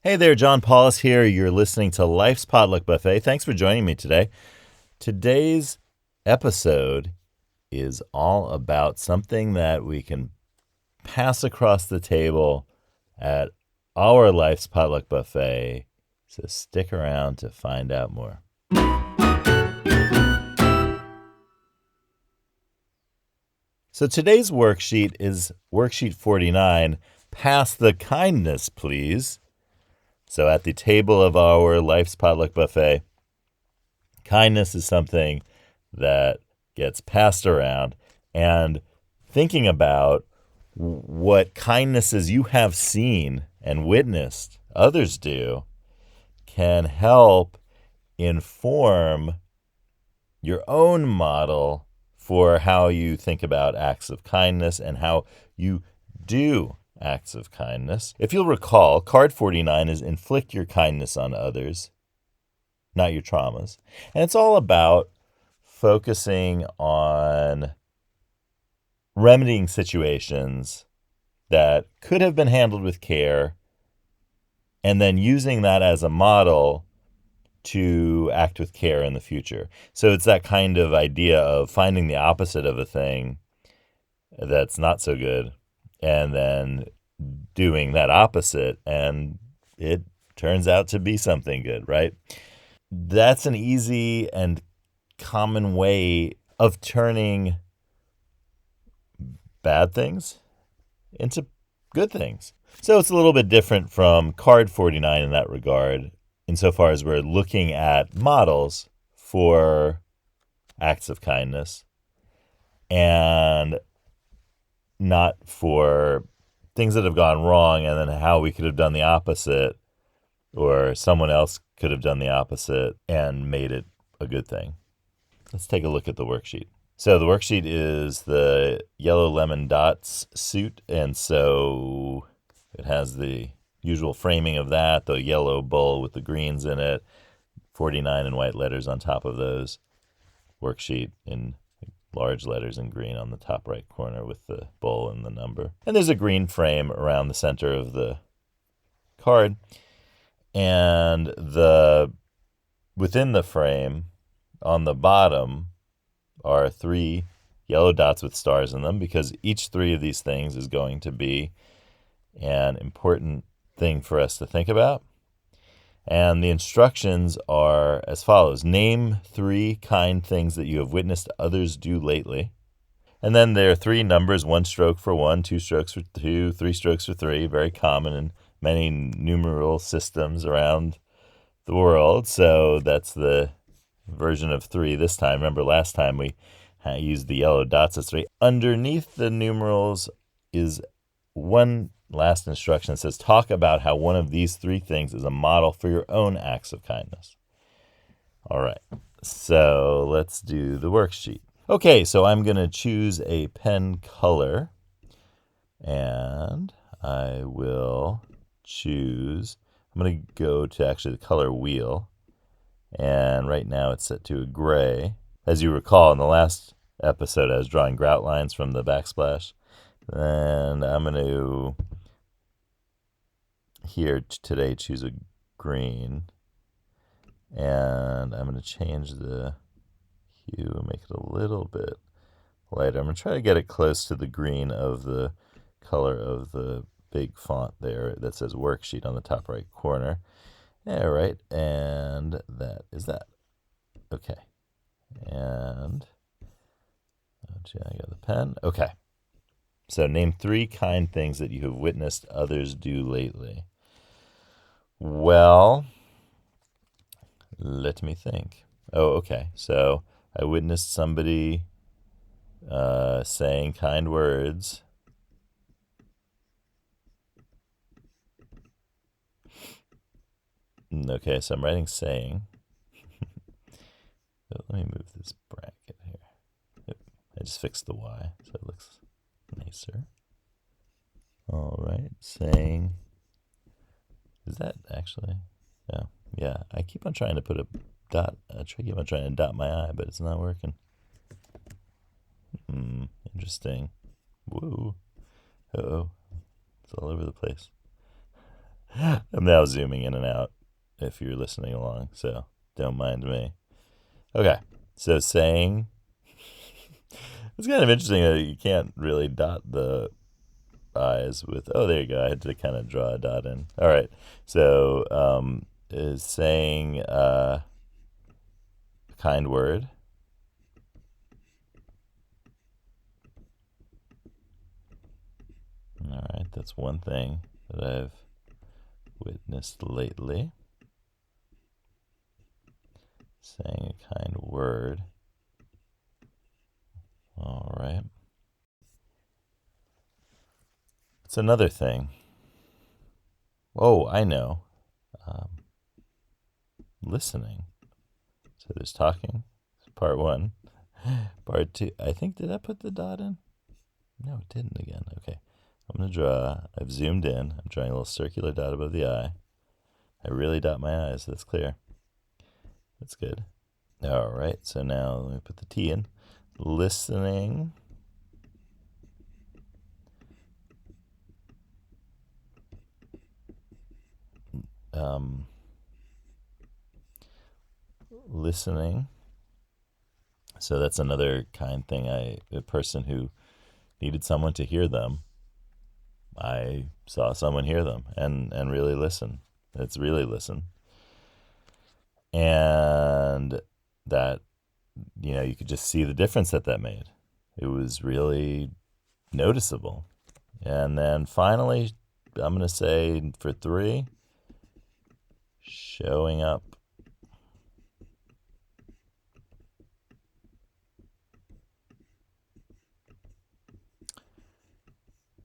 Hey there, John Paulas here. You're listening to Life's Potluck Buffet. Thanks for joining me today. Today's episode is all about something that we can pass across the table at our Life's Potluck Buffet. So stick around to find out more. So today's worksheet is worksheet 49. Pass the kindness, please. So at the table of our Life's Potluck Buffet, kindness is something that gets passed around. And thinking about what kindnesses you have seen and witnessed others do can help inform your own model for how you think about acts of kindness and how you do acts of kindness. If you'll recall, card 49 is inflict your kindness on others, not your traumas. And it's all about focusing on remedying situations that could have been handled with care and then using that as a model to act with care in the future. So it's that kind of idea of finding the opposite of a thing that's not so good and then doing that opposite, and it turns out to be something good, right? That's an easy and common way of turning bad things into good things. So it's a little bit different from card 49 in that regard, insofar as we're looking at models for acts of kindness and not for things that have gone wrong and then how we could have done the opposite or someone else could have done the opposite and made it a good thing. Let's take a look at the worksheet. So the worksheet is the yellow lemon dots suit, and so it has the usual framing of that, the yellow bowl with the greens in it, 49 in white letters on top of those, worksheet in large letters in green on the top right corner with the bowl and the number. And there's a green frame around the center of the card, and within the frame on the bottom are 3 yellow dots with stars in them, because each 3 of these things is going to be an important thing for us to think about. And the instructions are as follows. Name 3 kind things that you have witnessed others do lately. And then there are 3 numbers, 1 stroke for 1, 2 strokes for 2, 3 strokes for 3, very common in many numeral systems around the world. So that's the version of 3 this time. Remember last time we used the yellow dots as 3. Underneath the numerals is one last instruction that says, talk about how one of these 3 things is a model for your own acts of kindness. All right, so let's do the worksheet. Okay, so I'm going to choose a pen color, and I will choose, I'm going to go to actually the color wheel, and right now it's set to a gray. As you recall, in the last episode, I was drawing grout lines from the backsplash, and I'm going to here today choose a green, and I'm going to change the hue and make it a little bit lighter. I'm going to try to get it close to the green of the color of the big font there that says worksheet on the top right corner. All right, and that is that. Okay, and I got the pen. Okay, so name 3 kind things that you have witnessed others do lately. Well, let me think. Oh, okay. So I witnessed somebody saying kind words. Okay, so I'm writing saying. Let me move this bracket here. Yep, I just fixed the Y so it looks nicer. All right, saying. Is that actually? Yeah, yeah. I keep on trying to put a dot. I keep on trying to dot my I, but it's not working. Interesting. Woo. Uh-oh. It's all over the place. I'm now zooming in and out if you're listening along, so don't mind me. Okay, so saying. It's kind of interesting that you can't really dot the eyes with. Oh, there you go. I had to kind of draw a dot in. All right, so is saying a kind word. All right, that's one thing that I've witnessed lately. Saying a kind word. All right. It's another thing. Oh, I know. Um, Listening. So there's talking. Part one. Part two. I think, did I put the dot in? No, it didn't again. Okay. I'm going to draw. I've zoomed in. I'm drawing a little circular dot above the eye. I really dot my eyes. That's clear. That's good. All right. So now let me put the T in. Listening. Um, Listening. So that's another kind thing. A person who needed someone to hear them. I saw someone hear them and really listen. It's really listen. And that, you could just see the difference that made. It was really noticeable. And then finally, I'm going to say for three, showing up.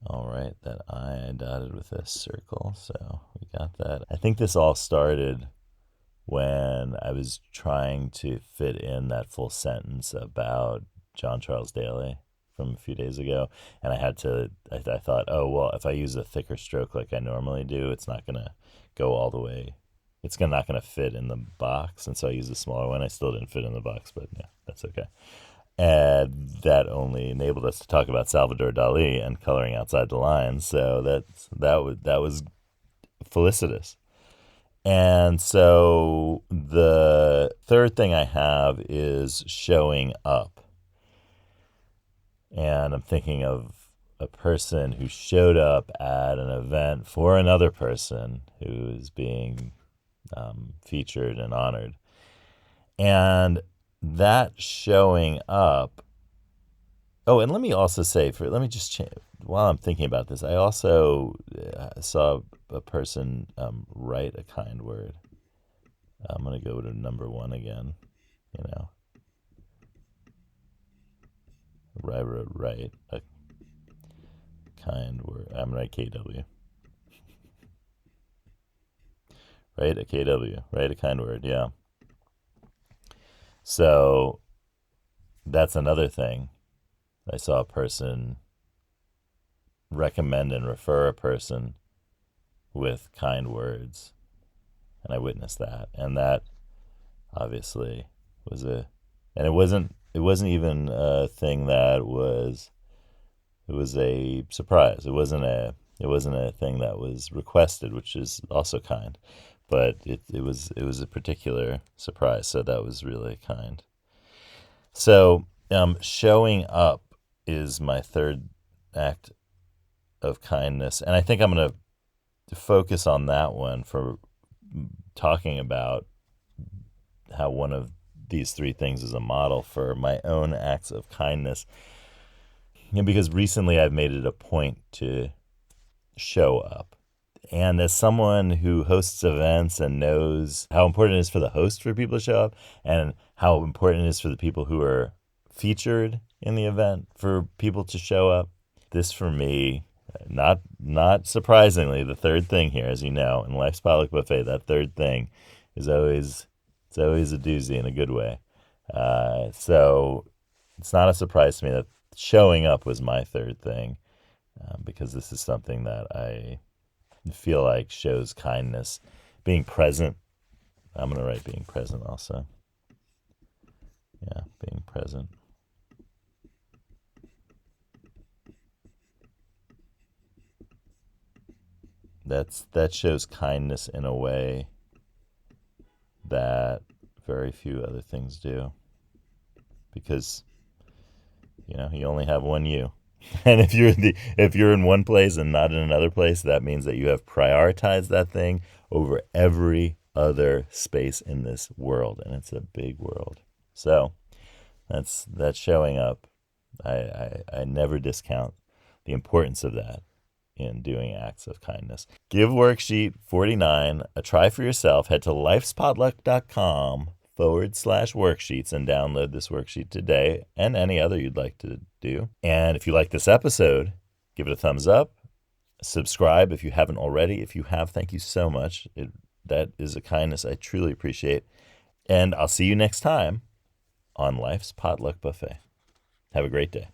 All right, that I dotted with a circle, so we got that. I think this all started when I was trying to fit in that full sentence about John Charles Daly from a few days ago. And I thought, oh, well, if I use a thicker stroke like I normally do, it's not going to go all the way. It's not going to fit in the box. And so I used a smaller one. I still didn't fit in the box, but yeah, that's okay. And that only enabled us to talk about Salvador Dali and coloring outside the lines. So that was felicitous. And so the third thing I have is showing up. And I'm thinking of a person who showed up at an event for another person who is being featured and honored. And that showing up. Oh, and let me also say, let me just change, while I'm thinking about this, I also saw a person write a kind word. I'm going to go to number one again. I wrote write a kind word. I'm going to write KW. Write a KW. Write a kind word, yeah. So that's another thing. I saw a person recommend and refer a person with kind words, and I witnessed that. And that obviously and it wasn't even a thing it was a surprise. It wasn't a thing that was requested, which is also kind, but it was a particular surprise, so that was really kind. So showing up is my third act of kindness, and I think I'm going to focus on that one for talking about how one of these three things is a model for my own acts of kindness. And because recently I've made it a point to show up. And as someone who hosts events and knows how important it is for the host for people to show up and how important it is for the people who are featured in the event for people to show up, this for me, not surprisingly, the third thing here, as you know, in Life's Potluck Buffet, that third thing is always it's always a doozy in a good way. So it's not a surprise to me that showing up was my third thing, because this is something that I feel like shows kindness. Being present. I'm going to write being present also. Yeah, being present. that shows kindness in a way that very few other things do, because you only have one you. And if you're in one place and not in another place, that means that you have prioritized that thing over every other space in this world, and it's a big world. So that's showing up. I never discount the importance of that in doing acts of kindness. Give worksheet 49 a try for yourself. Head to lifespotluck.com/worksheets and download this worksheet today and any other you'd like to do. And if you like this episode, give it a thumbs up. Subscribe if you haven't already. If you have, thank you so much. That is a kindness I truly appreciate. And I'll see you next time on Life's Potluck Buffet. Have a great day.